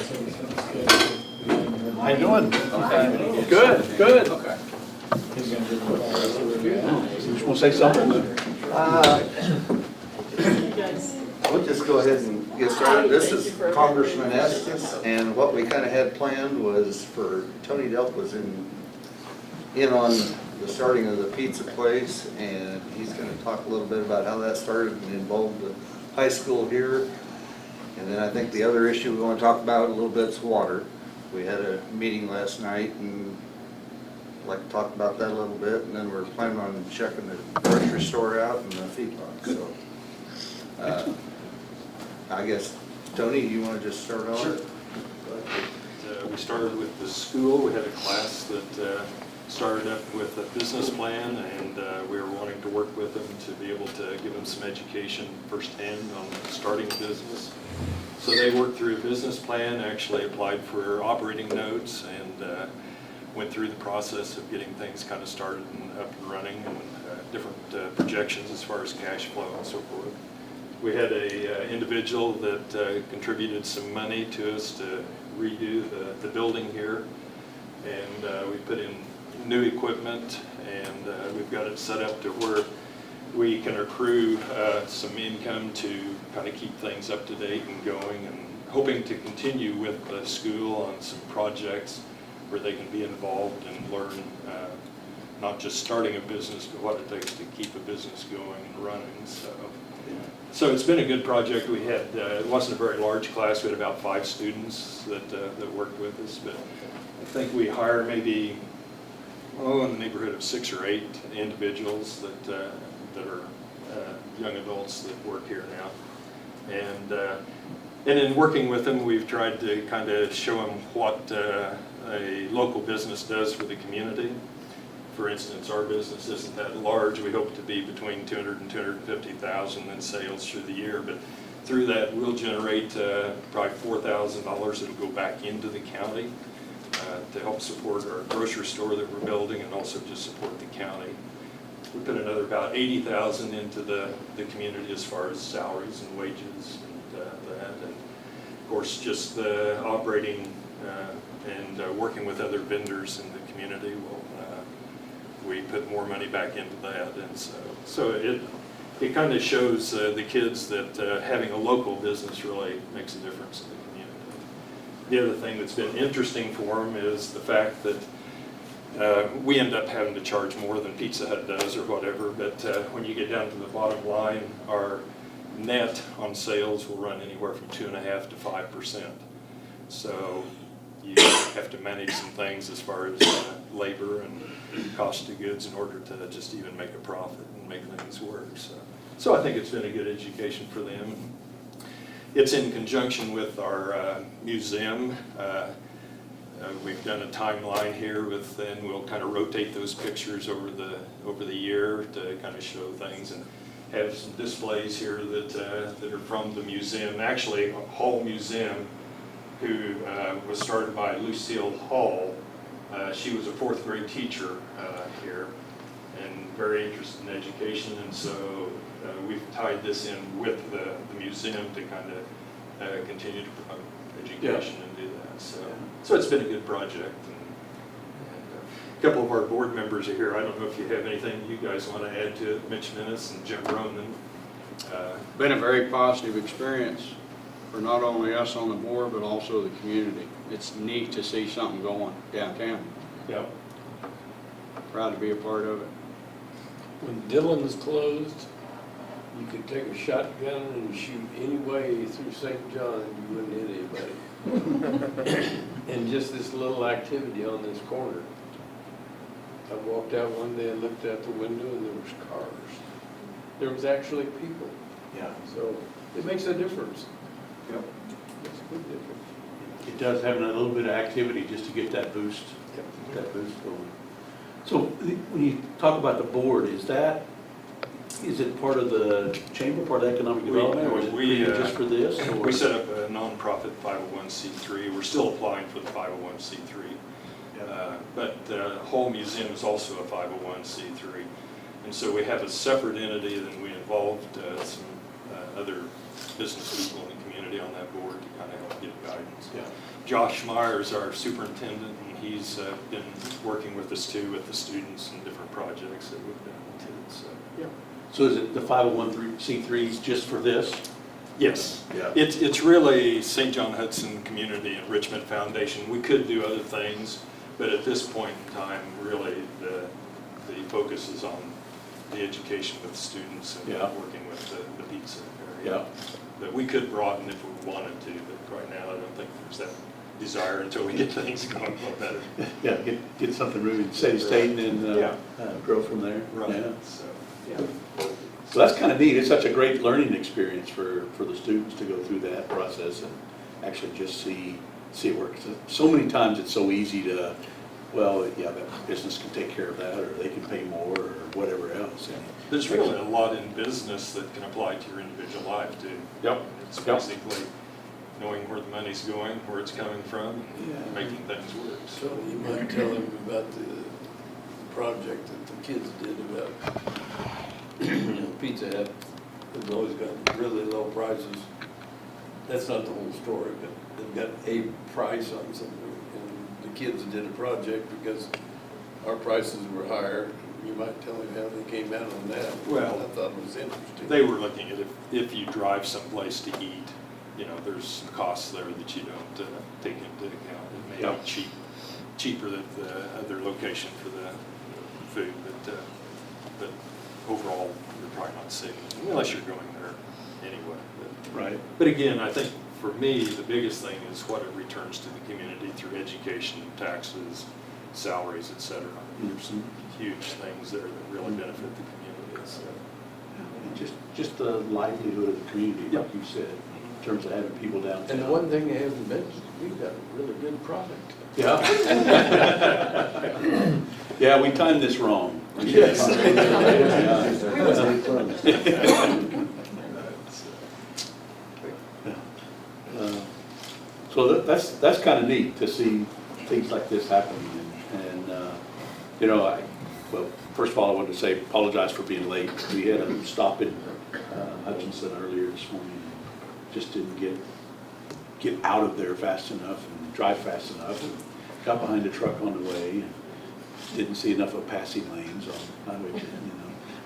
How you doing? Okay. Good, good. Okay. You just want to say something? We'll just go ahead and get started. This is Congressman Estes, and what we kind of had planned was for Tony Delp was in on the starting of the pizza place, and he's going to talk a little bit about how that started and involved the high school here. And then I think the other issue we want to talk about a little bit is water. We had a meeting last night and I'd like to talk about that a little bit, and then we're planning on checking the grocery store out and the feedlot, so. I guess, Tony, you want to just start on? Sure. We started with the school. We had a class that started up with a business plan, and we were wanting to work with them to be able to give them some education firsthand on starting a business. So they worked through a business plan, actually applied for operating notes, and went through the process of getting things kind of started and up and running, and different projections as far as cash flow and so forth. We had a individual that contributed some money to us to redo the building here, and we put in new equipment, and we've got it set up to where we can accrue some income to kind of keep things up to date and going, and hoping to continue with the school on some projects where they can be involved and learn not just starting a business, but what it takes to keep a business going and running. So it's been a good project. We had, it wasn't a very large class. We had about 5 students that worked with us, but I think we hire maybe, in the neighborhood of 6 or 8 individuals that are young adults that work here now. And in working with them, we've tried to kind of show them what a local business does for the community. For instance, our business isn't that large. We hope to be between 200 and 250,000 in sales through the year, but through that we'll generate probably $4,000 that'll go back into the county to help support our grocery store that we're building, and also just support the county. We put another about $80,000 into the community as far as salaries and wages and that, and of course just the operating and working with other vendors in the community will. We put more money back into that, and so it kind of shows the kids that having a local business really makes a difference in the community. The other thing that's been interesting for them is the fact that we end up having to charge more than Pizza Hut does or whatever, but when you get down to the bottom line, our net on sales will run anywhere from 2.5% to 5%. So you have to manage some things as far as labor and cost of goods in order to just even make a profit and make things work. So I think it's been a good education for them. It's in conjunction with our museum. We've done a timeline here with, and we'll kind of rotate those pictures over the year to kind of show things, and have some displays here that are from the museum. Actually, Hall Museum, who was started by Lucille Hall. She was a 4th grade teacher here and very interested in education, and so we've tied this in with the museum to kind of continue to promote education and do that. So it's been a good project. And a couple of our board members are here. I don't know if you have anything you guys want to add to it. Mitch Minnis and Jim Roman. Been a very positive experience for not only us on the board, but also the community. It's neat to see something going downtown. Yeah. Proud to be a part of it. When Dillon's closed, you could take a shotgun and shoot any way through St. John and you wouldn't hit anybody. And just this little activity on this corner. I walked out one day and looked out the window and there was cars. There was actually people. Yeah. So it makes a difference. Yep. Makes a big difference. It does have a little bit of activity just to get that boost, going. So when you talk about the board, is it part of the chamber, part of economic development, or is it created just for this? Or? We set up a nonprofit 501c3. We're still applying for the 501c3. But the whole museum is also a 501c3. And so we have a separate entity, and we involved some other business people in the community on that board to kind of help give guidance. Yeah. Josh Myers, our superintendent, and he's been working with us too, with the students and different projects that we've done too, so, yeah. So is it the 501c3s just for this? Yes. Yeah. It's really St. John Hudson Community Enrichment Foundation. We could do other things, but at this point in time, really, the focus is on the education with students and Yeah. working with the pizza area. Yeah. But we could broaden if we wanted to, but right now, I don't think there's that desire until we get things going a little better. Yeah, get something moving, steady state, and then Yeah. grow from there. Right, Yeah. so, yeah. So that's kind of neat. It's such a great learning experience for the students to go through that process and actually just see it work. So many times it's so easy to, well, yeah, that business can take care of that, or they can pay more, or whatever else. And There's really a lot in business that can apply to your individual life too. Yep. It's Yep. basically knowing where the money's going, where it's coming from, Yeah. and making things work. So you might tell him about the project that the kids did about, Pizza Hut has always got really low prices. That's not the whole story, but they've got a price on something. And the kids did a project because our prices were higher. You might tell him how they came out on that. Well, I thought it was interesting. They were looking at if you drive someplace to eat, there's some costs there that you don't take into account. It may Yep. be cheaper than the other location for the food, but overall, you're probably not saving, unless you're going there anyway. Right. But again, I think for me, the biggest thing is what it returns to the community through education, taxes, salaries, et cetera. There's some huge things there that really benefit the community, so. And just the livelihood of the community, like Yep. you said, in terms of having people downtown. And the one thing they haven't mentioned, we've got a really good product. Yeah. Yeah, we timed this wrong. Yes. So that's kind of neat to see things like this happening. And well, first of all, I wanted to say, apologize for being late. We had a stop in Hutchinson earlier this morning. Just didn't get out of there fast enough and drive fast enough. And got behind a truck on the way. And didn't see enough of passing lanes on Highway 10,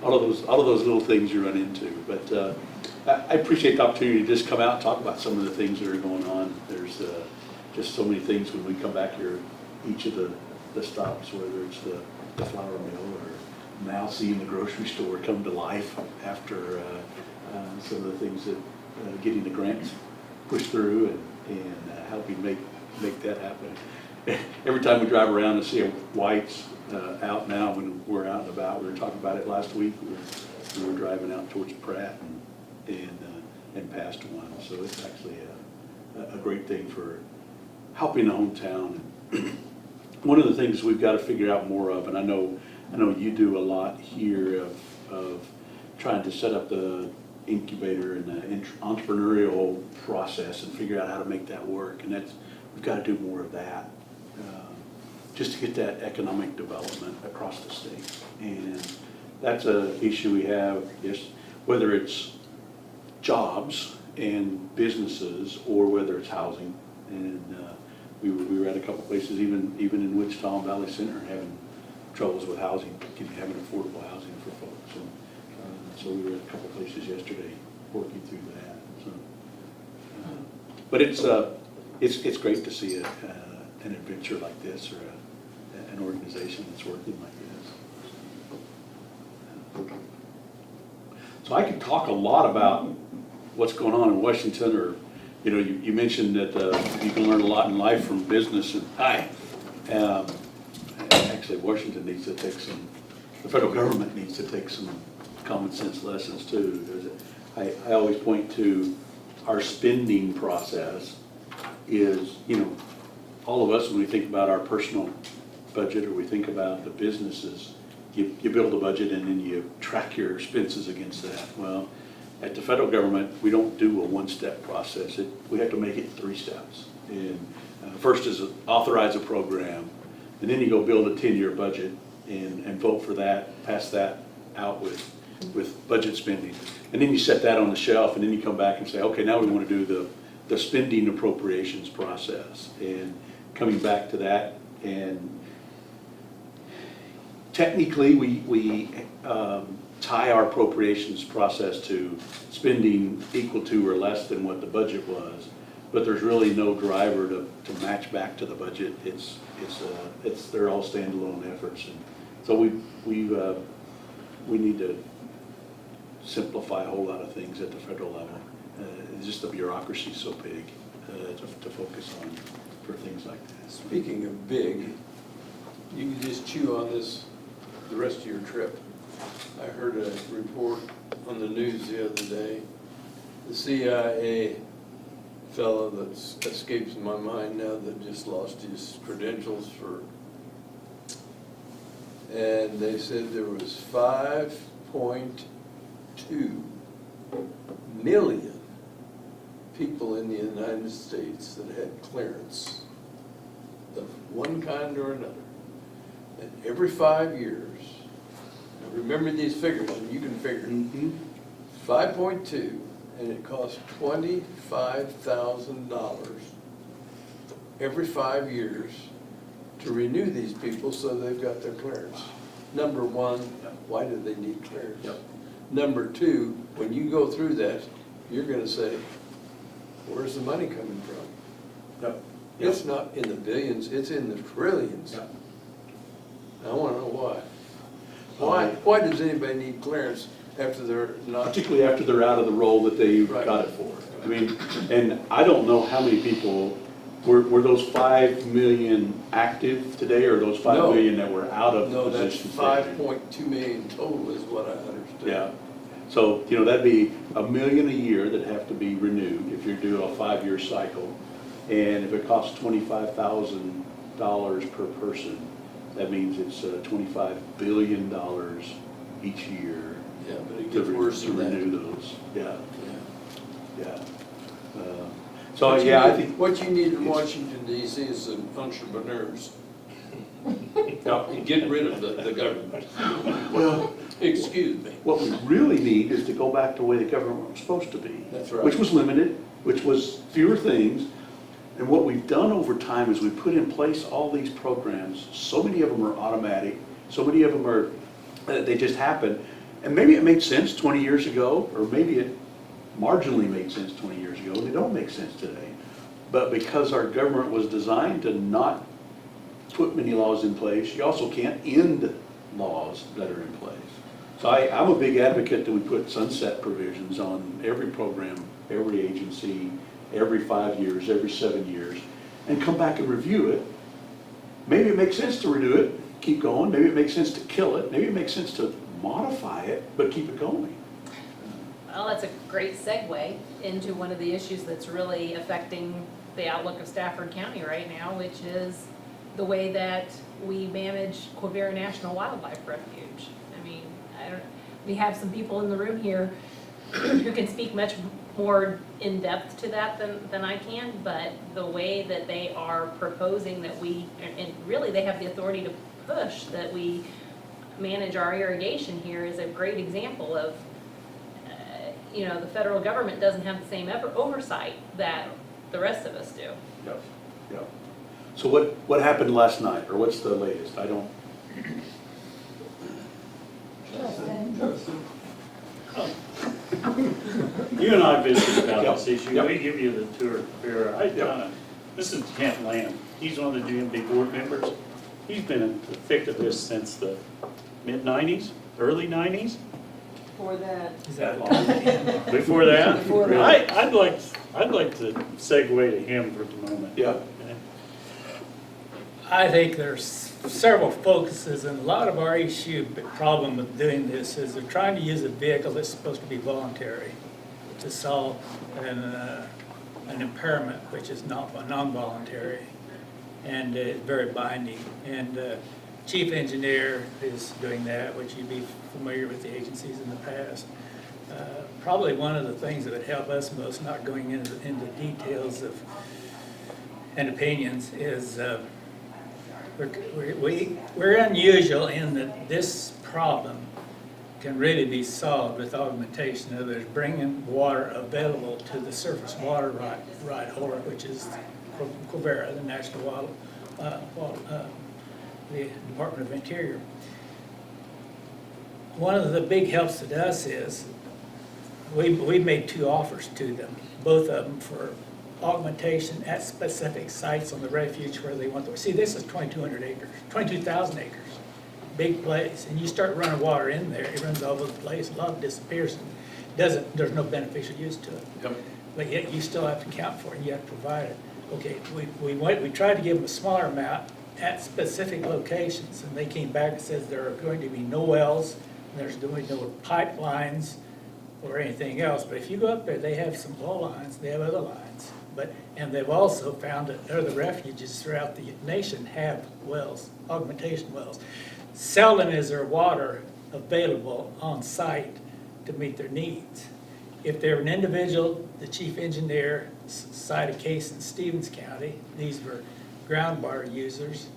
All of those little things you run into. But I appreciate the opportunity to just come out and talk about some of the things that are going on. There's just so many things when we come back here, each of the stops, whether it's the flour mill or now seeing the grocery store come to life after some of the things that getting the grants pushed through and helping make that happen. Every time we drive around and see a White's out now, when we're out and about, we were talking about it last week, we were driving out towards Pratt and past one, so it's actually a great thing for helping the hometown. One of the things we've got to figure out more of, and I know you do a lot here of trying to set up the incubator and the entrepreneurial process and figure out how to make that work, and we've got to do more of that. Just to get that economic development across the state. And that's an issue we have, yes, whether it's jobs and businesses or whether it's housing. And we were at a couple places, even in Wichita and Valley Center, having troubles with housing, having affordable housing for folks. And so we were at a couple places yesterday working through that. So, but it's great to see an adventure like this, or an organization that's working like this. So I could talk a lot about what's going on in Washington, or you mentioned that you can learn a lot in life from business. And actually, Washington needs to the federal government needs to take some common sense lessons too. I always point to our spending process is, all of us, when we think about our personal budget, or we think about the businesses, you build a budget and then you track your expenses against that. Well, at the federal government, we don't do a one-step process. We have to make it 3 steps. And first is authorize a program, and then you go build a 10-year budget and vote for that, pass that out with budget spending. And then you set that on the shelf, and then you come back and say, okay, now we want to do the spending appropriations process, and coming back to that. And technically, we tie our appropriations process to spending equal to or less than what the budget was, but there's really no driver to match back to the budget. They're all standalone efforts, and so we need to simplify a whole lot of things at the federal level. Just the bureaucracy is so big to focus on for things like this. Speaking of big, you can just chew on this the rest of your trip. I heard a report on the news the other day. The CIA fellow that escapes my mind now, that just lost his credentials and they said there was 5.2 million people in the United States that had clearance of one kind or another. And every 5 years, now remember these figures, and you can figure, 5.2, and it costs $25,000 every 5 years to renew these people so they've got their clearance. Number one, why do they need clearance? Yep. Number two, when you go through that, you're gonna say, where's the money coming from? Yep. It's not in the billions, it's in the trillions. Yep. I wanna know why. Why does anybody need clearance after they're not? Particularly after they're out of the role that they Right. got it for. I mean, and I don't know how many people, were those 5 million active today, or those 5 No. million that were out of No, that's positions? 5.2 million total is what I understood. Yeah, so, that'd be 1 million a year that have to be renewed if you're doing a 5-year cycle. And if it costs $25,000 per person, that means it's $25 billion each year Yeah, but it to gets worse than that. renew those. Yeah, Yeah. yeah. What you I need- think. What you need in it's- Washington DC is some entrepreneurs. Yeah. Get rid of the government. Well, Excuse me. what we really need is to go back to the way the government was supposed to be. That's right. Which was limited, which was fewer things. And what we've done over time is we put in place all these programs. So many of them are automatic, so many of them are, they just happen. And maybe it made sense 20 years ago, or maybe it marginally made sense 20 years ago, and they don't make sense today. But because our government was designed to not put many laws in place, you also can't end laws that are in place. So I'm a big advocate that we put sunset provisions on every program, every agency, every 5 years, every 7 years, and come back and review it. Maybe it makes sense to renew it, keep going. Maybe it makes sense to kill it. Maybe it makes sense to modify it, but keep it going. Well, that's a great segue into one of the issues that's really affecting the outlook of Stafford County right now, which is the way that we manage Quivira National Wildlife Refuge. I mean, we have some people in the room here who can speak much more in depth to that than I can, but the way that they are proposing that and really they have the authority to push that we manage our irrigation here is a great example of, the federal government doesn't have the same oversight that the rest of us do. Yep, yep. So what happened last night, or what's the latest? I don't. You and I visited about Yep, this issue. yep. We give you the tour of Quivira. This is Kent Lamb. He's one of the GMB board members. He's been in the thick of this since the mid-90s, early 90s. For that. Is that long? Before that? Before that. I'd like to segue to him for the moment. Yeah. Okay. I think there's several focuses, and a lot of our problem with doing this is they're trying to use a vehicle that's supposed to be voluntary to solve an impairment, which is not non-voluntary, and very binding. And chief engineer is doing that, which you'd be familiar with the agencies in the past. Probably one of the things that would help us most, not going into details of and opinions, is we're unusual in that this problem can really be solved with augmentation. In other words, bringing water available to the surface water right holder, which is Quivira, the National the Department of Interior. One of the big helps to us is we made 2 offers to them, both of them for augmentation at specific sites on the refuge where they want to. See, this is 2,200 acres, 22,000 acres, big place, and you start running water in there, it runs all over the place, a lot of disappears, and there's no beneficial use to it. Yep. But yet you still have to account for it, and you have to provide it. Okay, we tried to give them a smaller amount at specific locations, and they came back and said there are going to be no wells, and there's going to be no pipelines or anything else. But if you go up there, they have some oil lines, they have other lines. And they've also found that other refuges throughout the nation have wells, augmentation wells. Seldom is there water available on site to meet their needs. If they're an individual, the chief engineer cited a case in Stevens County. These were groundwater users.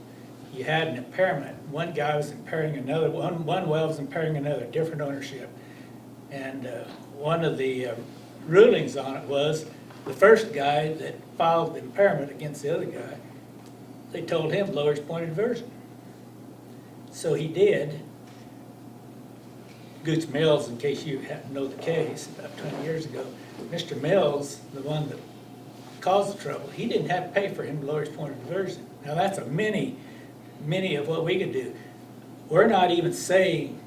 You had an impairment. One guy was impairing another, one well was impairing another, different ownership. And one of the rulings on it was the first guy that filed the impairment against the other guy, they told him lower his point of diversion. So he did. Gooch Mills, in case you happen to know the case, about 20 years ago, Mr. Mills, the one that caused the trouble, he didn't have to pay for him to lower his point of diversion. Now that's a mini of what we could do. We're not even saying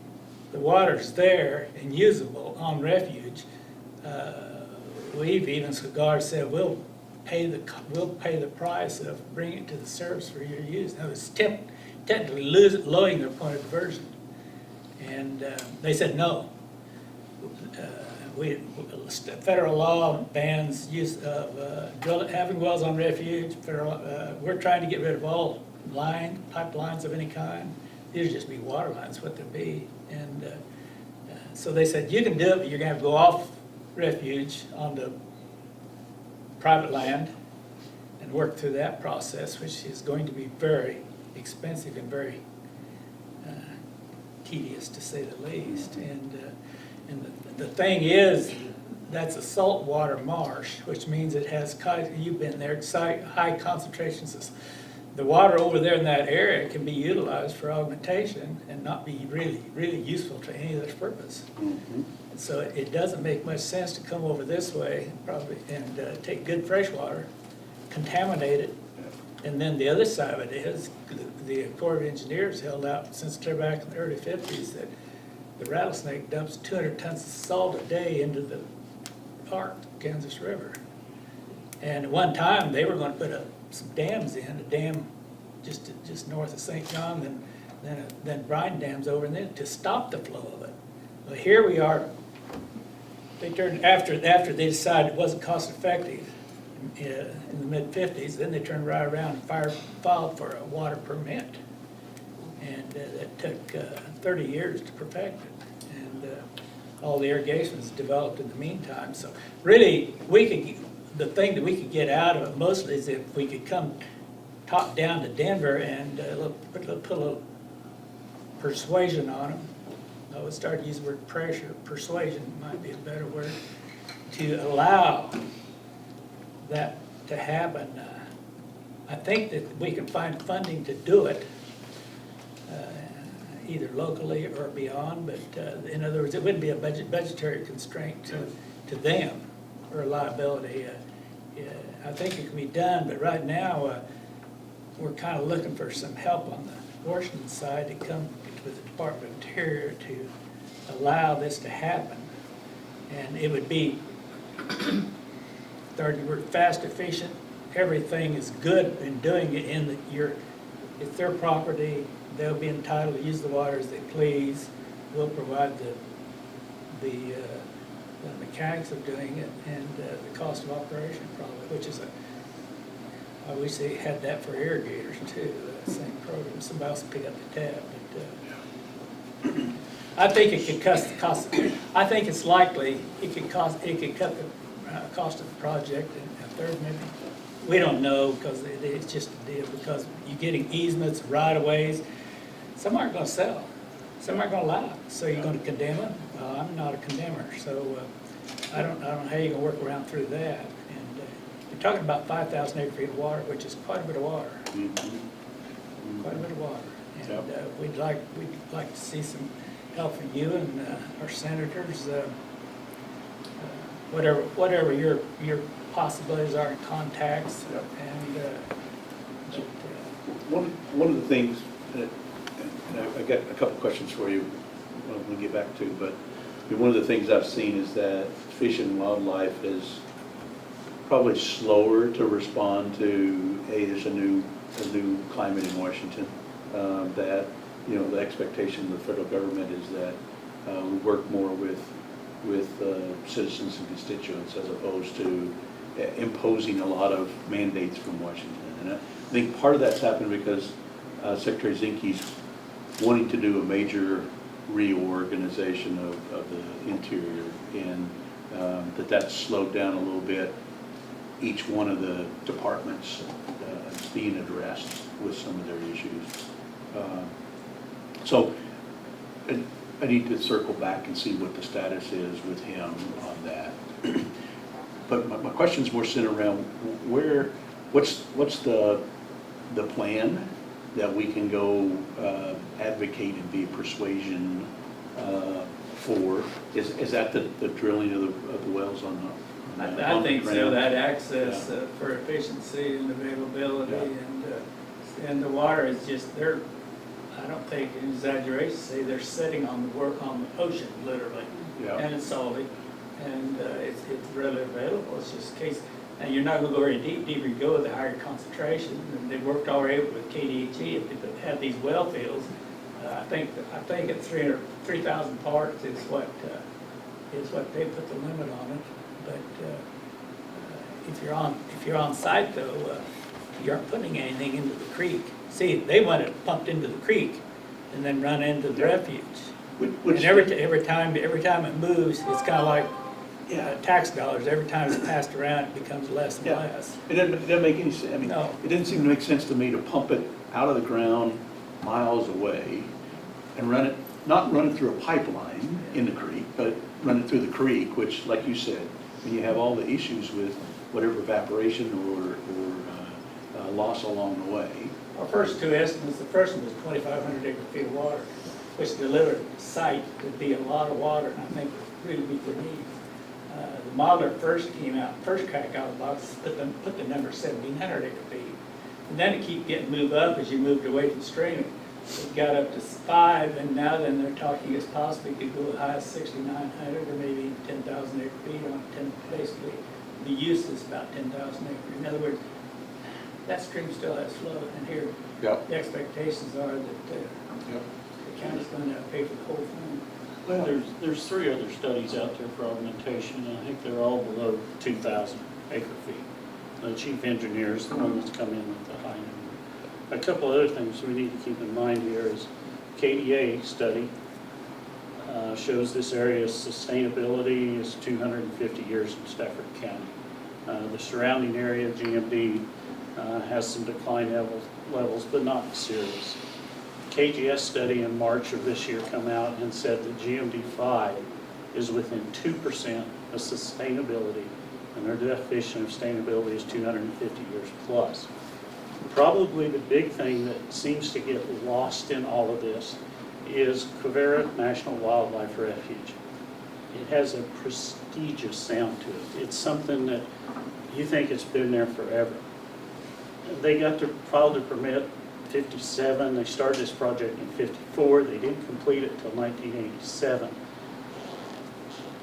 the water's there and usable on refuge. We've even, Cigar said, we'll pay the price of bringing it to the surface for your use. Now it's technically lowering their point of diversion. And they said no. Federal law bans use of having wells on refuge. We're trying to get rid of all pipelines of any kind. These just be water lines, what they'd be. And so they said, you can do it, but you're gonna have to go off refuge onto private land and work through that process, which is going to be very expensive and very tedious, to say the least. And the thing is, that's a saltwater marsh, which means it has, you've been there, high concentrations. The water over there in that area can be utilized for augmentation and not be really useful to any other purpose. So it doesn't make much sense to come over this way probably and take good fresh water, contaminate it, and then the other side of it is the Corps of Engineers held out since clear back in the early 50s that the rattlesnake dumps 200 tons of salt a day into the Kansas River. And at one time they were going to put some dams in, a dam just north of St. John, then brine dams over, and then to stop the flow of it. Well, here we are. They turned after they decided it wasn't cost effective in the mid-50s. Then they turned right around and filed for a water permit, and that took 30 years to perfect it. And all the irrigation was developed in the meantime. So really, the thing that we could get out of it mostly is if we could come top down to Denver and put a little persuasion on them. I would start using the word pressure. Persuasion might be a better word, to allow that to happen. I think that we can find funding to do it, either locally or beyond, but in other words, it wouldn't be a budgetary constraint to them or liability. I think it can be done, but right now we're kind of looking for some help on the Washington side to come with the Department of Interior to allow this to happen. And it would be, we're fast, efficient, everything is good in doing it in that it's their property, they'll be entitled to use the water as they please. We'll provide the mechanics of doing it and the cost of operation probably, which is I wish they had that for irrigators too, same program. Somebody else pick up the tab. But I think it could cut the cost. I think it's likely it could cut the cost of the project a third maybe. We don't know because it's just a deal, because you're getting easements, right of ways. Some aren't going to sell. some are gonna laugh. So you're gonna condemn them? Well, I'm not a condemner, so I don't know how you're gonna work around through that. And you're talking about 5,000 acre feet of water, which is quite a bit of water, quite a bit of water. And Yep. we'd like to see some help from you and our senators, whatever your possibilities are in contacts. Yep. And One of the things, that- and I got a couple questions for you when we get back to, but one of the things I've seen is that Fish and Wildlife is probably slower to respond to, hey, there's a new climate in Washington. That, the expectation of the federal government is that we work more with citizens and constituents as opposed to imposing a lot of mandates from Washington. And I think part of that's happened because Secretary Zinke's wanting to do a major reorganization of the interior, and that's slowed down a little bit. Each one of the departments is being addressed with some of their issues. So I need to circle back and see what the status is with him on that. But my question's more centered around what's the plan that we can go advocate and be a persuasion for? Is that the drilling of the wells on the I think so, ground? that access for efficiency and availability and the water is just, I don't think an exaggeration to say they're sitting on the ocean, literally. Yeah. And it's salty, and it's readily available, it's just a case, and you're not gonna go very deep, deeper you go with the higher concentration, and they worked already with KDHE, if they had these well fields, I think at 3,000 parts is what they put the limit on it, but if you're on site though, you aren't putting anything into the creek. See, they want it pumped into the creek and then run into the refuge. Which- And every time it moves, it's kind of like tax dollars. Every time it's passed around, it becomes less and Yeah. less. It doesn't make any sense, No. it didn't seem to make sense to me to pump it out of the ground miles away and not run it through a pipeline in the creek, but run it through the creek, which, like you said, when you have all the issues with whatever evaporation or loss along the way. Our first two estimates, the first one was 2,500 acre feet of water, which delivered site would be a lot of water, and I think really we would need. The modeler first crack out of the box, put the number 1,700 acre feet. And then it kept getting moved up as you moved away from stream. It got up to 5, and now then they're talking as possibly could go as high as 6,900 or maybe 10,000 acre feet on basically the use is about 10,000 acres. In other words, that stream still has flow, and here Yep. the expectations are that the county's going to pay for the whole thing. Well, there's 3 other studies out there for augmentation, and I think they're all below 2,000 acre feet. The chief engineer is the one that's come in with the high number. A couple other things we need to keep in mind here is KDA study shows this area's sustainability is 250 years in Stafford County. The surrounding area, GMD, has some decline levels, but not serious. KGS study in March of this year come out and said that GMD5 is within 2% of sustainability, and their definition of sustainability is 250 years plus. Probably the big thing that seems to get lost in all of this is Quivira National Wildlife Refuge. It has a prestigious sound to it. It's something that you think it's been there forever. They got to file their permit 57. They started this project in 54. They didn't complete it until 1987.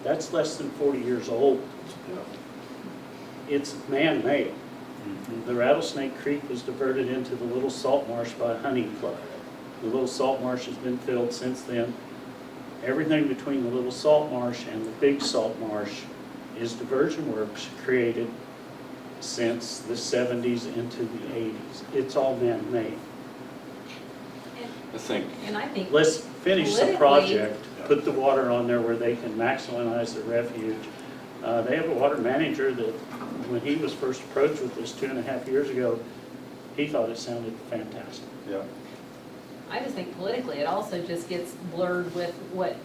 That's less than 40 years old. It's man-made. The Rattlesnake Creek was diverted into the Little Salt Marsh by a hunting club. The Little Salt Marsh has been filled since then. Everything between the Little Salt Marsh and the Big Salt Marsh is diversion works created since the 70s into the 80s. It's all man-made. I think, And I think, Let's finish the Politically- project, put the water on there where they can maximize the refuge. They have a water manager that, when he was first approached with this 2.5 years ago, he thought it sounded fantastic. Yeah. I just think politically, it also just gets blurred with what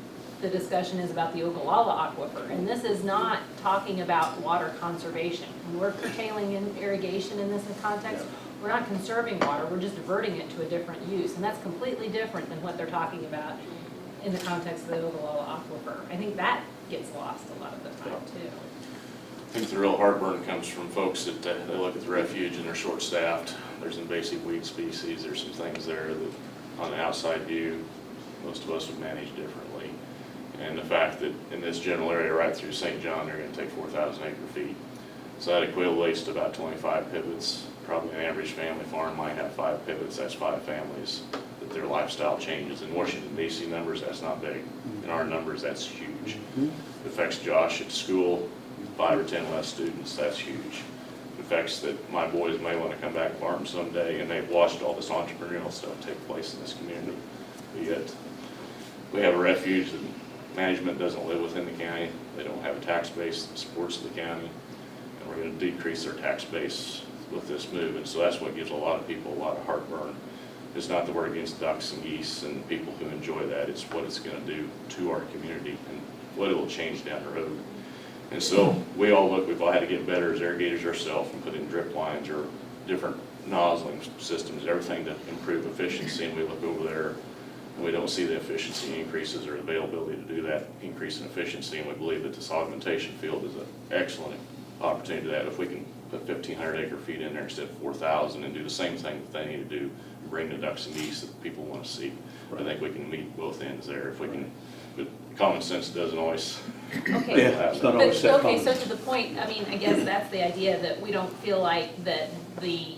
the discussion is about the Ogallala aquifer. And this is not talking about water conservation. When we're curtailing in irrigation in this context, we're not conserving water, we're just diverting it to a different use. And that's completely different than what they're talking about in the context of the Ogallala aquifer. I think that gets lost a lot of the time too. I think the real heartburn comes from folks that they look at the refuge and they're short-staffed. There's invasive weed species, there's some things there that on the outside view, most of us would manage differently. And the fact that in this general area right through St. John, they're gonna take 4,000 acre feet. So that equates to about 25 pivots. Probably an average family farm might have 5 pivots, that's 5 families that their lifestyle changes. In Washington DC numbers, that's not big. In our numbers, that's huge. It affects Josh at school, 5 or 10 less students, that's huge. It affects that my boys may want to come back farm someday, and they've watched all this entrepreneurial stuff take place in this community. But yet, we have a refuge that management doesn't live within the county. They don't have a tax base that supports the county, and we're going to decrease their tax base with this move. And so that's what gives a lot of people a lot of heartburn. It's not that we're against ducks and geese and people who enjoy that. It's what it's going to do to our community and what it will change down the road. And so we all look, we've all had to get better as irrigators ourselves and put in drip lines or different nozzling systems, everything to improve efficiency. And we look over there and we don't see the efficiency increases or availability to do that increase in efficiency. And we believe that this augmentation field is an excellent opportunity to that. If we can put 1,500 acre feet in there instead of 4,000 and do the same thing that they need to do, and bring the ducks and geese that people want to see. I think we can meet both ends there. If we can, but common sense doesn't always. Okay. Yeah, it's not But, always set okay, so common. to the point, I mean, I guess that's the idea, that we don't feel like that the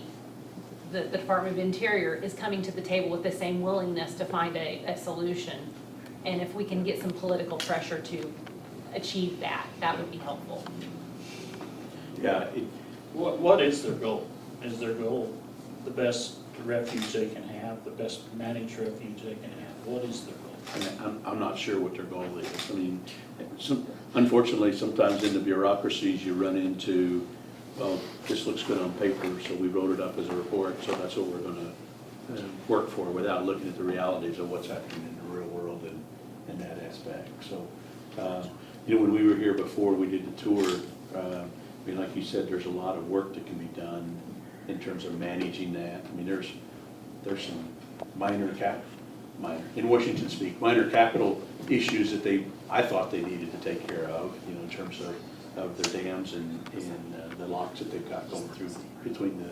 Department of Interior is coming to the table with the same willingness to find a solution. And if we can get some political pressure to achieve that, that would be helpful. Yeah, What is their goal? Is their goal the best refuge they can have, the best managed refuge they can have? What is their goal? I'm not sure what their goal is. I mean, unfortunately, sometimes in the bureaucracies, you run into, well, this looks good on paper, so we wrote it up as a report, so that's what we're gonna work for, without looking at the realities of what's happening in the real world and that aspect. So, you know, when we were here before, we did the tour, I mean, like you said, there's a lot of work that can be done in terms of managing that. I mean, there's some in Washington speak, minor capital issues that I thought they needed to take care of, you know, in terms of their dams and the locks that they've got going through between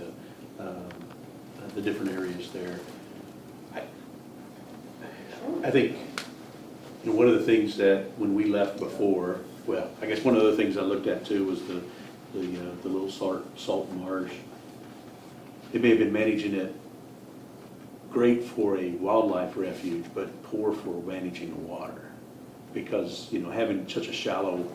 the different areas there. I think, you know, one of the things that when we left before, well, I guess one of the things I looked at too was the little salt marsh. They may have been managing it great for a wildlife refuge, but poor for managing the water. Because, you know, having such a shallow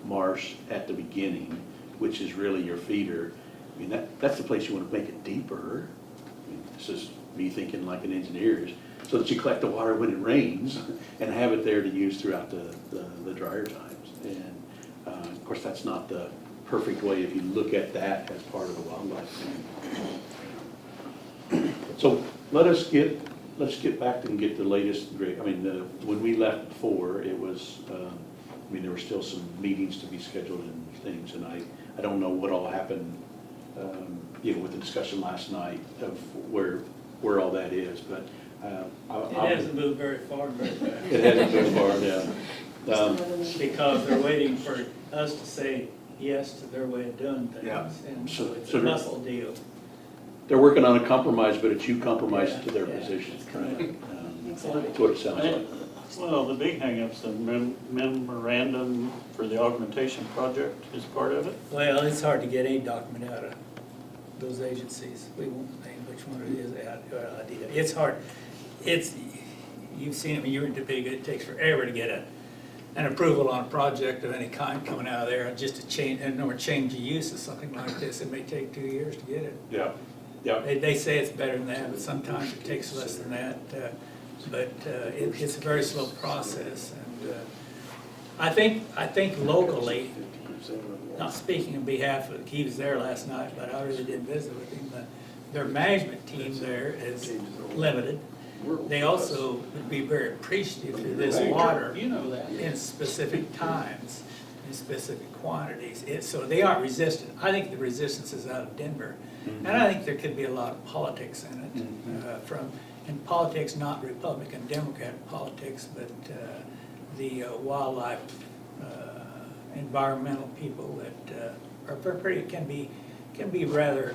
marsh at the beginning, which is really your feeder, I mean, that's the place you want to make it deeper. I mean, this is me thinking like an engineer, so that you collect the water when it rains and have it there to use throughout the drier times. And of course, that's not the perfect way if you look at that as part of the wildlife thing. So let's get back and get the latest grade. I mean, when we left before, it was, I mean, there were still some meetings to be scheduled and things, and I don't know what all happened, you know, with the discussion last night of where all that is, but It hasn't moved very far, it hasn't moved far, yeah. because they're waiting for us to say yes to their way of doing things. Yeah. And So- so it's so a they're- muscle deal. They're working on a compromise, but it's you compromising to their Yeah, position, it's right? correct. That's what it sounds like. Well, the big hangup's the memorandum for the augmentation project is part of it. Well, it's hard to get any document out of those agencies. We won't name which one it is, idea. It's hard. You've seen it when you're in Topeka, it takes forever to get an approval on a project of any kind coming out of there, and just to change of use of something like this, it may take 2 years to get it. Yeah, yeah. They say it's better than that, but sometimes it takes less than that. But it's a very slow process. And I think locally, not speaking on behalf of, he was there last night, but I really did visit with him. Their management team there is limited. they also would be very appreciative of this water You know that. in specific times, in specific quantities. So they aren't resistant. I think the resistance is out of Denver. And I think there could be a lot of politics in it, and politics, not Republican, Democrat politics, but the wildlife, environmental people that are pretty, can be rather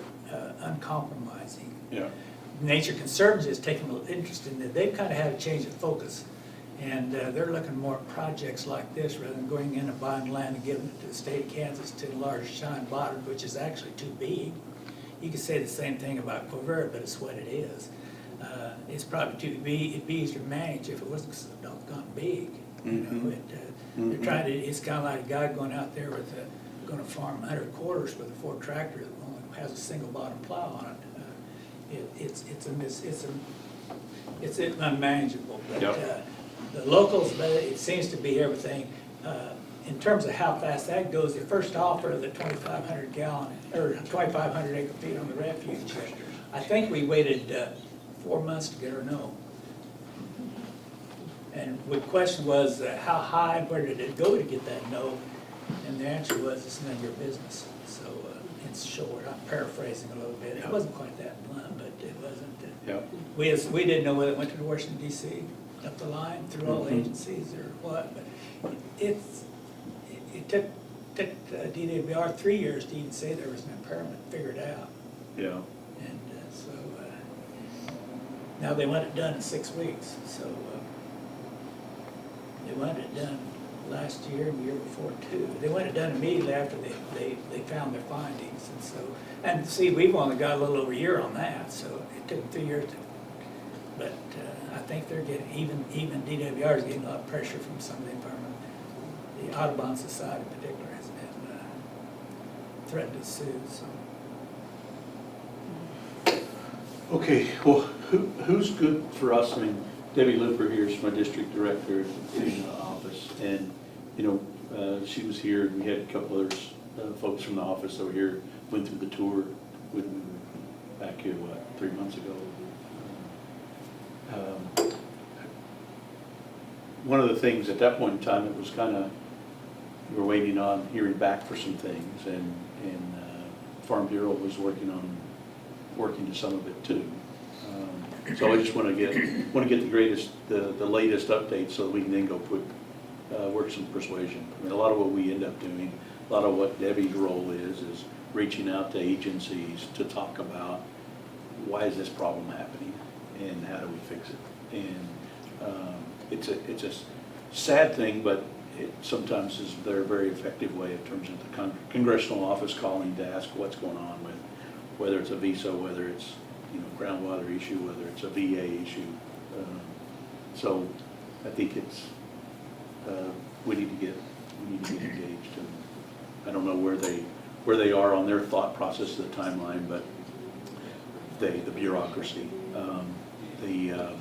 uncompromising. Yeah. Nature Conservancy has taken a little interest in that. They've kind of had a change of focus. And they're looking more at projects like this rather than going in and buying land and giving it to the state of Kansas to enlarge Shine Bottom, which is actually too big. You could say the same thing about Quivira, but it's what it is. It's probably it'd be easier to manage if it wasn't so doggone big. You know, they're trying to, it's kind of like a guy going out there with going to farm 100 quarters with a Ford tractor that only has a single bottom plow on it. It's unmanageable. But the locals, it seems to be everything. In terms of how fast that goes, the first offer of the 2,500 gallon, or 2,500 acre feet on the refuge, I think we waited 4 months to get our no. And the question was, how high, where did it go to get that no? And the answer was, it's none of your business. So it's short, I'm paraphrasing a little bit. It wasn't quite that blunt, but it wasn't. We didn't know whether it went to Washington DC, up the line, through all agencies or what, but it took DWR 3 years to even say there was an impairment figured out. Yeah. And so now they want it done in 6 weeks. So they wanted it done last year and the year before too. They wanted it done immediately after they found their findings. And so, and see, we've only got a little over a year on that, so it took 3 years to, but I think they're getting, even DWR is getting a lot of pressure from some of the environment. The Audubon Society in particular has been threatened to sue, so. Okay, well, who's good for us? I mean, Debbie Lipper here is my district director in the office, and, you know, she was here, and we had a couple others, folks from the office over here, went through the tour with me back here, 3 months ago. One of the things at that point in time, it was kind of, we were waiting on hearing back for some things, and Farm Bureau was working to some of it too. So I just want to get the latest updates so that we can then go work some persuasion. I mean, a lot of what we end up doing, a lot of what Debbie's role is reaching out to agencies to talk about why is this problem happening and how do we fix it. And it's a sad thing, but it sometimes is their very effective way in terms of the congressional office calling to ask what's going on with, whether it's a visa, whether it's, you know, groundwater issue, whether it's a VA issue. So I think it's, we need to get engaged. And I don't know where they are on their thought process of the timeline, but the bureaucracy, the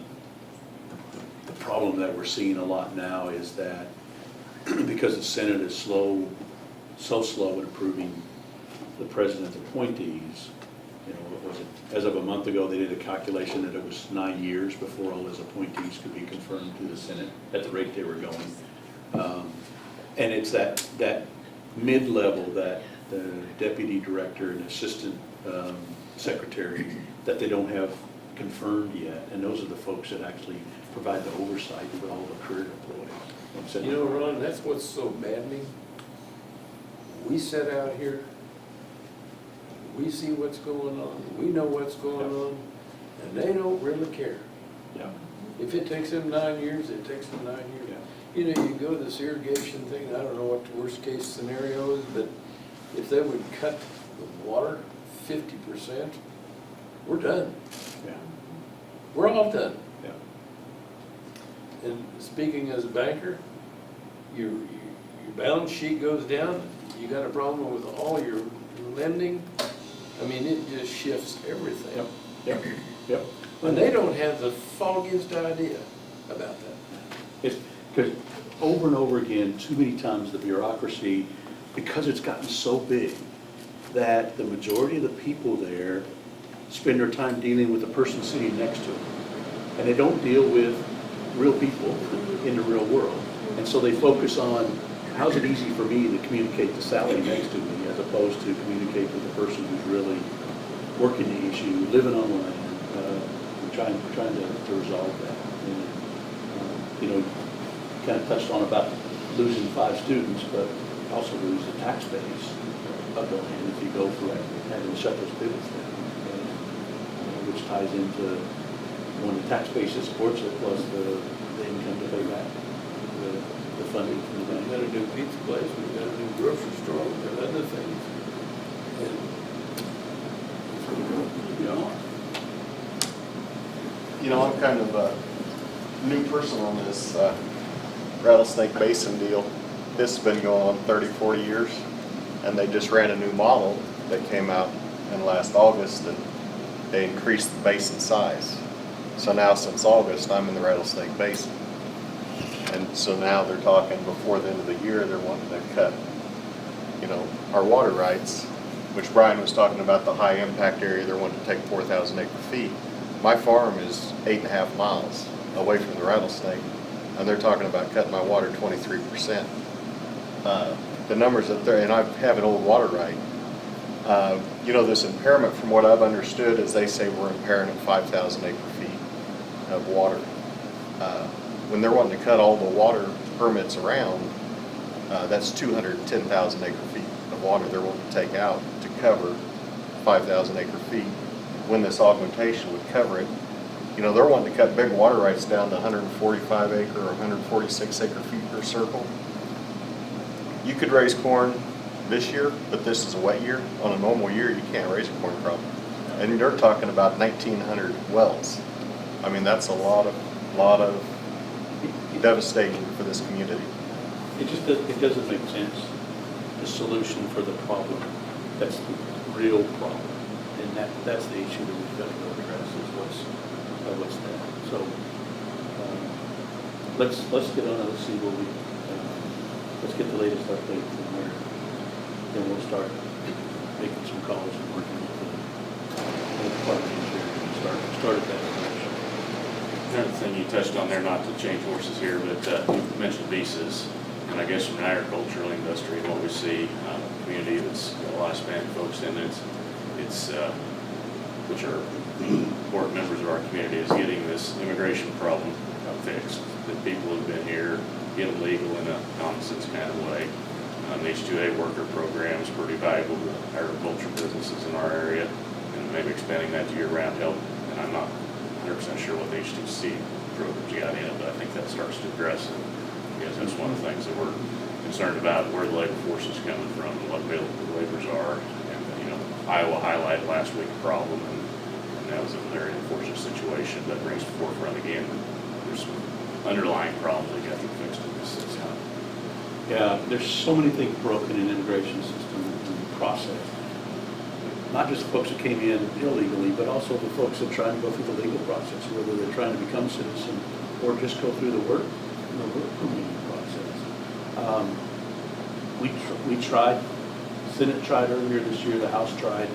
problem that we're seeing a lot now is that because the Senate is so slow in approving the president's appointees, you know, what was it? As of a month ago, they did a calculation that it was 9 years before all his appointees could be confirmed to the Senate at the rate they were going. And it's that mid-level, that the deputy director and assistant secretary that they don't have confirmed yet. And those are the folks that actually provide the oversight for all the career employees. You know, Ron, that's what's so maddening. We sit out here, we see what's going on, we know what's going on, and they don't really care. Yeah. If it takes them 9 years, it takes them 9 years. You know, you go to this irrigation thing, I don't know what the worst case scenario is, but if they would cut the water 50%, we're done. Yeah. We're all done. Yeah. And speaking as a banker, your balance sheet goes down, you got a problem with all your lending. I mean, it just shifts everything. Yep. Yep. And they don't have the foggiest idea about that. It's because over and over again, too many times the bureaucracy, because it's gotten so big, that the majority of the people there spend their time dealing with the person sitting next to them. and they don't deal with real people in the real world. And so they focus on, how's it easy for me to communicate to Sally next to me, as opposed to communicate with the person who's really working the issue, living on the land, trying to resolve that. And, you know, kind of touched on about losing 5 students, but also lose the tax base of the land if you go for having to shut those pivots down, which ties into when the tax base that supports it plus the income to pay back the funding from the We bank. got a new pizza place, we got a new grocery store, we got other things. And it's gonna go, you know, You know, I'm kind of a new person on this Rattlesnake Basin deal. This has been going on 30, 40 years, and they just ran a new model that came out in last August, and they increased the basin size. So now since August, I'm in the Rattlesnake Basin. And so now they're talking before the end of the year, they're wanting to cut, you know, our water rights, which Brian was talking about, the high impact area, they're wanting to take 4,000 acre feet. My farm is 8.5 miles away from the Rattlesnake, and they're talking about cutting my water 23%. The numbers that they're, and I have an old water right. You know, this impairment, from what I've understood, is they say we're impairing 5,000 acre feet of water. When they're wanting to cut all the water permits around, that's 210,000 acre feet of water they're wanting to take out to cover 5,000 acre feet. When this augmentation would cover it, you know, they're wanting to cut big water rights down to 145 acre or 146 acre feet per circle. You could raise corn this year, but this is a wet year. On a normal year, you can't raise a corn crop. And they're talking about 1,900 wells. I mean, that's a lot of devastating for this community. It doesn't make sense. The solution for the problem, that's the real problem. And that's the issue that we've got to go address, is what's that. So, let's get on it, let's see what let's get the latest update from there. Then we'll start making some calls and working with the department here and start at that direction. Another thing you touched on there, not to change horses here, but you mentioned visas. And I guess from an agricultural industry, what we see, community that's got a lot of Hispanic folks in it, it's which are important members of our community, is getting this immigration problem fixed. That people who've been here get them legal in a common sense kind of way. The H-2A worker program is pretty valuable to agriculture businesses in our area, and maybe expanding that to year-round help. And I'm not 100% sure what the H-2C programs got in it, but I think that starts to address it. Because that's one of the things that we're concerned about, where the labor force is coming from and what available waivers are. And, you know, Iowa highlighted last week a problem, and that was a very unfortunate situation that brings to the forefront again. There's some underlying problems that got to be fixed in this system. Yeah, there's so many things broken in immigration system and process. Not just the folks that came in illegally, but also the folks that try to go through the legal process, whether they're trying to become citizen or just go through the work permitting process. We tried, Senate tried earlier this year, the House tried.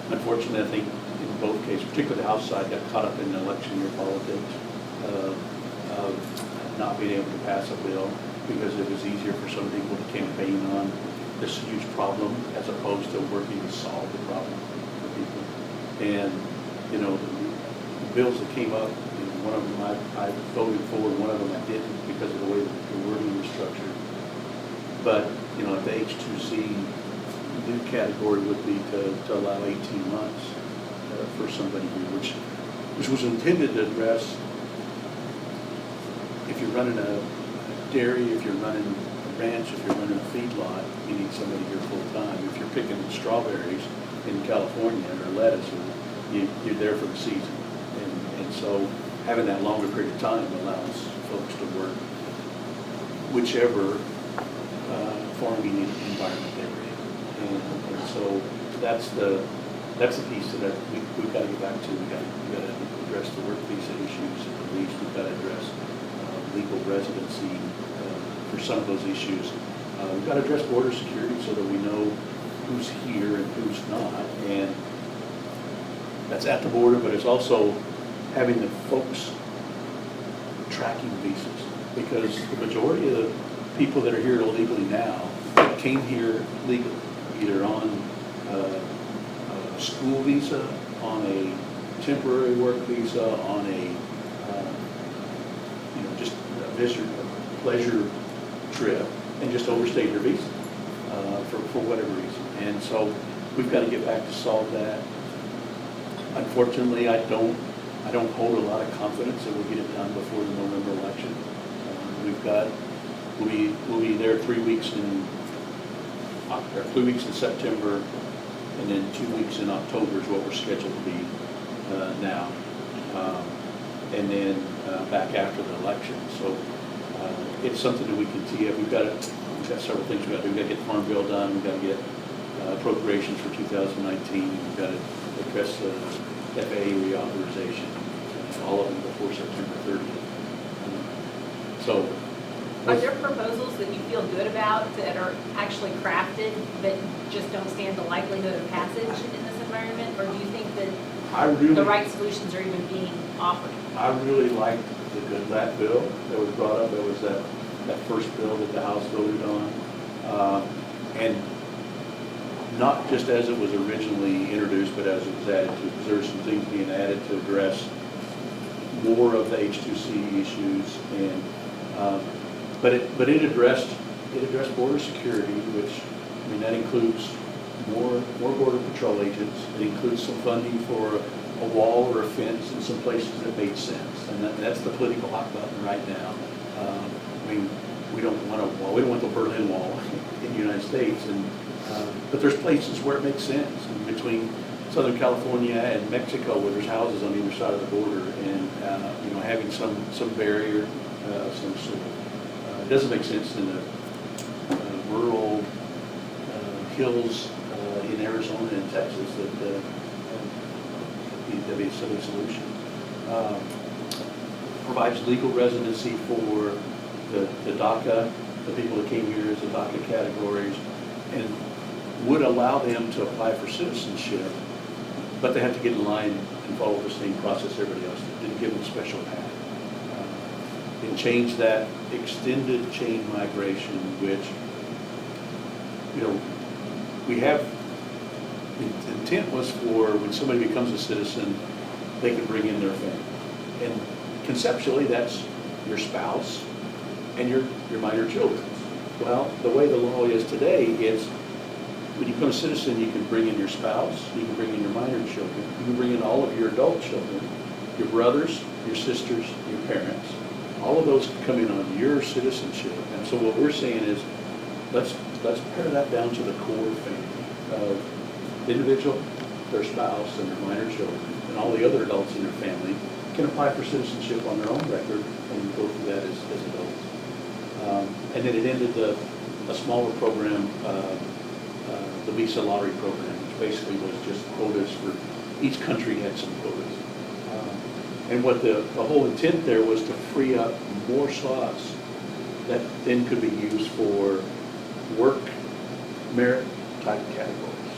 Unfortunately, I think in both cases, particularly the House side, got caught up in the election year politics of not being able to pass a bill because it was easier for some people to campaign on this huge problem as opposed to working to solve the problem for people. And, you know, the bills that came up, you know, one of them I voted for, one of them I didn't because of the way the wording was structured. But, you know, the H-2C new category would be to allow 18 months for somebody here, which was intended to address if you're running a dairy, if you're running a ranch, if you're running a feedlot, you need somebody here full time. If you're picking strawberries in California or lettuce, you're there for the season. And so having that longer period of time allows folks to work whichever farming environment they're in. And so that's the piece that we've got to get back to. We've got to address the work visa issues at the least. We've got to address legal residency for some of those issues. We've got to address border security so that we know who's here and who's not. And that's at the border, but it's also having the folks tracking visas, because the majority of the people that are here illegally now came here legally, either on a school visa, on a temporary work visa, on a, just a visitor, a pleasure trip, and just overstayed their visa for whatever reason. And so we've got to get back to solve that. Unfortunately, I don't hold a lot of confidence that we'll get it done before the November election. We'll be there 3 weeks in 3 weeks in September, and then 2 weeks in October is what we're scheduled to be now. And then back after the election. So it's something that we can tee up. We've got several things we've got to do. We've got to get the Farm Bill done. We've got to get appropriations for 2019. We've got to address the FAA reauthorization, all of them before September 30th. So. Are there proposals that you feel good about that are actually crafted that just don't stand the likelihood of passage in this environment? Or do you think that the right solutions are even being offered? I really liked the Goodlatte bill that was brought up. It was that first bill that the House voted on. And not just as it was originally introduced, but as it was added to, because there were some things being added to address more of the H2C issues. And but it addressed border security, which, I mean, that includes more border patrol agents. It includes some funding for a wall or a fence in some places that made sense, and that's the political hot button right now. I mean, we don't want a wall. We don't want the Berlin Wall in the United States, but there's places where it makes sense, and between Southern California and Mexico, where there's houses on either side of the border, and having some barrier, some sort of it doesn't make sense in the rural hills in Arizona and Texas that'd be a silly solution. Provides legal residency for the DACA, the people that came here as the DACA categories, and would allow them to apply for citizenship, but they have to get in line and follow the same process everybody else did. Didn't give them a special path. And change that extended chain migration, which, we have, the intent was for when somebody becomes a citizen, they can bring in their family. And conceptually, that's your spouse and your minor children. Well, the way the law is today, it's when you become a citizen, you can bring in your spouse, you can bring in your minor children, you can bring in all of your adult children, your brothers, your sisters, your parents. All of those can come in on your citizenship. And so what we're saying is, let's pare that down to the core family of the individual, their spouse, and their minor children, and all the other adults in their family can apply for citizenship on their own record and go through that as adults. And then it ended a smaller program, the visa lottery program, which basically was just quotas for each country had some quotas. And what the whole intent there was to free up more slots that then could be used for work merit type categories,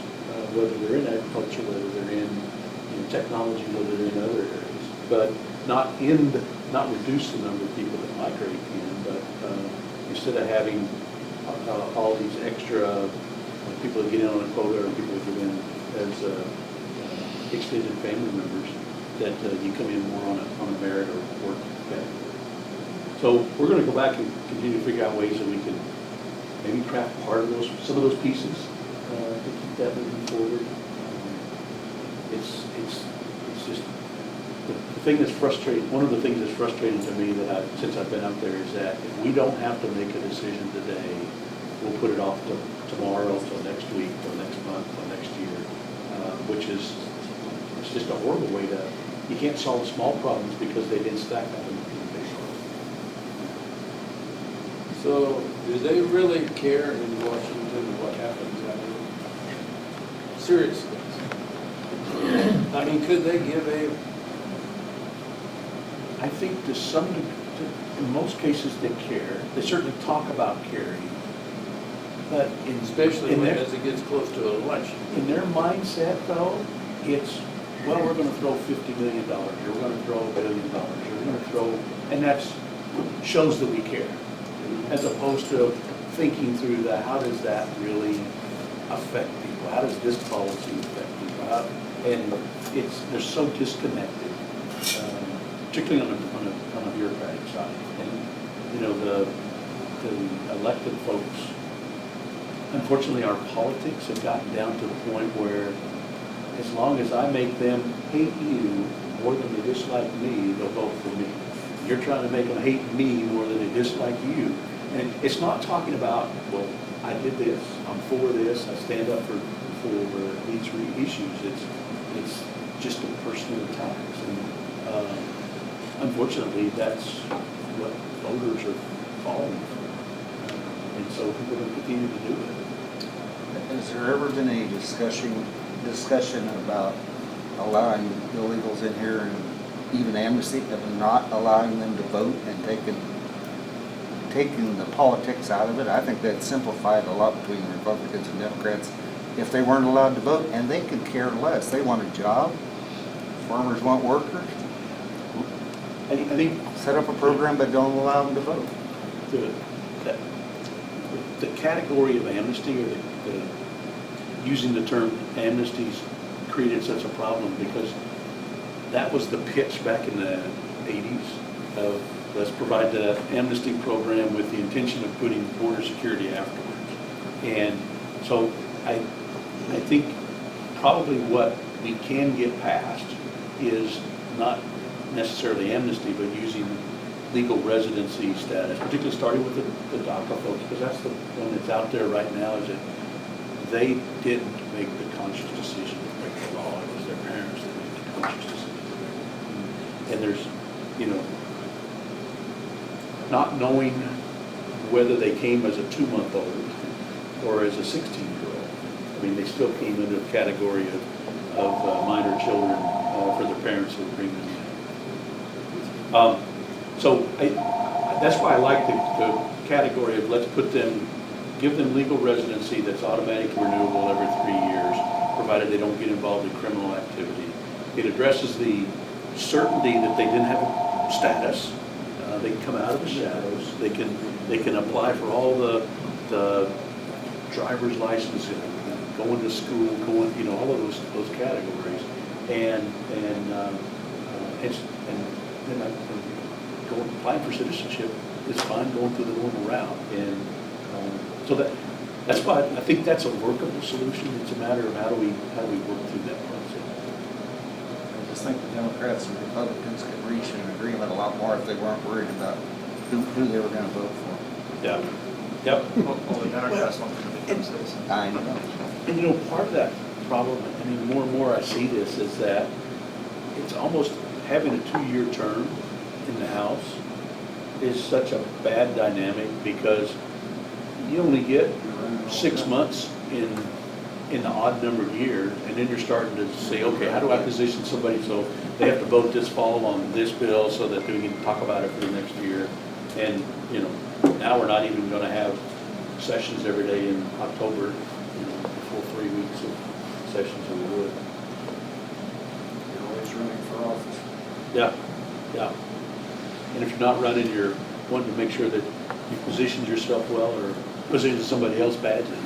whether they're in agriculture, whether they're in technology, whether they're in other areas, but not reduce the number of people that migrate in, but instead of having all these extra people that get in on a quota or people that get in as extended family members, that you come in more on a merit or work category. So we're going to go back and continue to figure out ways that we can maybe craft some of those pieces to keep that moving forward. It's just the thing that's frustrating. One of the things that's frustrating to me since I've been up there is that if we don't have to make a decision today, we'll put it off till tomorrow, till next week, till next month, till next year, which is it's just a horrible way to. You can't solve small problems because they didn't stack up in the big problem. So, do they really care in Washington what happens out here? Seriously? I mean, could they give I think in most cases they care. They certainly talk about caring, but especially as it gets close to an election? in their mindset though, it's well, we're gonna throw $50 million, or we're gonna throw $1 billion, or we're gonna throw, and that's, shows that we care. As opposed to thinking through that, how does that really affect people? How does this policy affect people? And they're so disconnected, particularly on a bureaucratic side. And, you know, the elected folks, unfortunately, our politics have gotten down to the point where as long as I make them hate you more than they dislike me, they'll vote for me. You're trying to make them hate me more than they dislike you. And it's not talking about, well, I did this, I'm for this, I stand up for these issues. It's just a personal attacks. And unfortunately, that's what voters are falling for. And so people will continue to do it. Has there ever been any discussion about allowing illegals in here and even amnesty of not allowing them to vote and taking the politics out of it? I think that simplified a lot between Republicans and Democrats. If they weren't allowed to vote, and they could care less. They want a job. Farmers want workers. I think Set up a program, but don't allow them to vote. the category of amnesty, or using the term amnesties, created such a problem because that was the pitch back in the 80s of let's provide the amnesty program with the intention of putting border security afterwards. And so I think probably what we can get past is not necessarily amnesty, but using legal residency status, particularly starting with the DACA folks, because that's the one that's out there right now, is that they didn't make the conscious decision to break the law. It was their parents that made the conscious decision. And there's, you know, not knowing whether they came as a 2-month-old or as a 16-year-old. I mean, they still came into the category of minor children for their parents who were bringing them in. So that's why I like the category of let's put them, give them legal residency that's automatically renewable every 3 years, provided they don't get involved in criminal activity. It addresses the certainty that they didn't have a status. They can come out of the shadows. They can apply for all the driver's license, going to school, all of those categories, and then applying for citizenship is fine, going through the normal route. And so that's why I think that's a workable solution. It's a matter of how do we work through that process. I just think the Democrats and Republicans could reach an agreement a lot more if they weren't worried about who they were going to vote for. Yeah. Yep. Well, the Democrats want them to become citizens. I know. And part of that problem, I mean, more and more I see this, is that it's almost having a 2-year term in the House is such a bad dynamic because you only get 6 months in the odd number of years, and then you're starting to say, okay, how do I position somebody so they have to vote this fall on this bill so that we can talk about it for the next year. And, now we're not even going to have sessions every day in October, before 3 weeks of sessions that we would. You're always running for office. Yeah, yeah. And if you're not running, you're wanting to make sure that you position yourself well or position somebody else badly.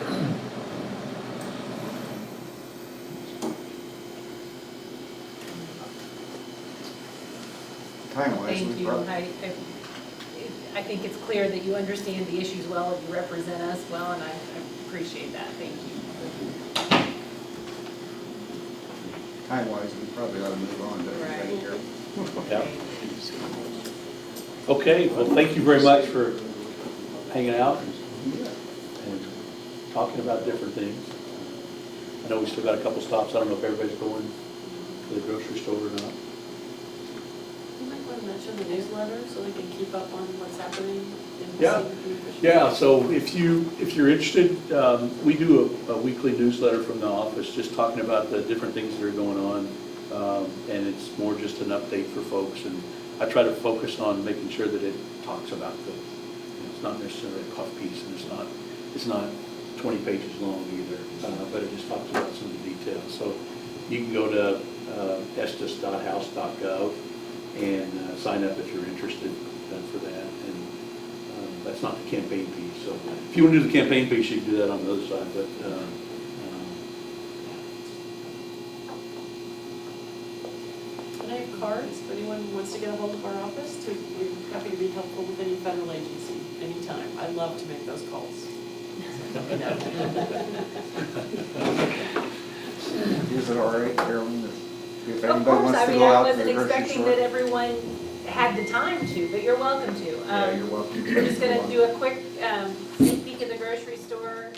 Time-wise, Thank we you. probably. I think it's clear that you understand the issues well, you represent us well, and I appreciate that. Thank you. Time-wise, we probably ought to move on to Right. everybody here. Yeah. Okay, well, thank you very much for hanging out and talking about different things. I know we still got a couple stops. I don't know if everybody's going to the grocery store or not. You might want to mention the newsletter so we can keep up on what's happening in the Yeah. city. Yeah, so if you're interested, we do a weekly newsletter from the office, just talking about the different things that are going on. And it's more just an update for folks. And I try to focus on making sure that it talks about it's not necessarily a puff piece, and it's not 20 pages long either, but it just talks about some of the details. So you can go to estes.house.gov, and sign up if you're interested for that. And that's not the campaign piece. So if you want to do the campaign piece, you can do that on the other side. But And I have cards, if anyone wants to get a hold of our office, we're happy to be helpful with any federal agency, anytime. I love to make those calls. Let me know. Is it all right, Carolyn, if Of anybody course, wants I to mean, go I out to wasn't the grocery expecting store? that everyone had the time to, but you're welcome to. Yeah, you're welcome. We're just gonna do a quick sneak peek at the grocery store.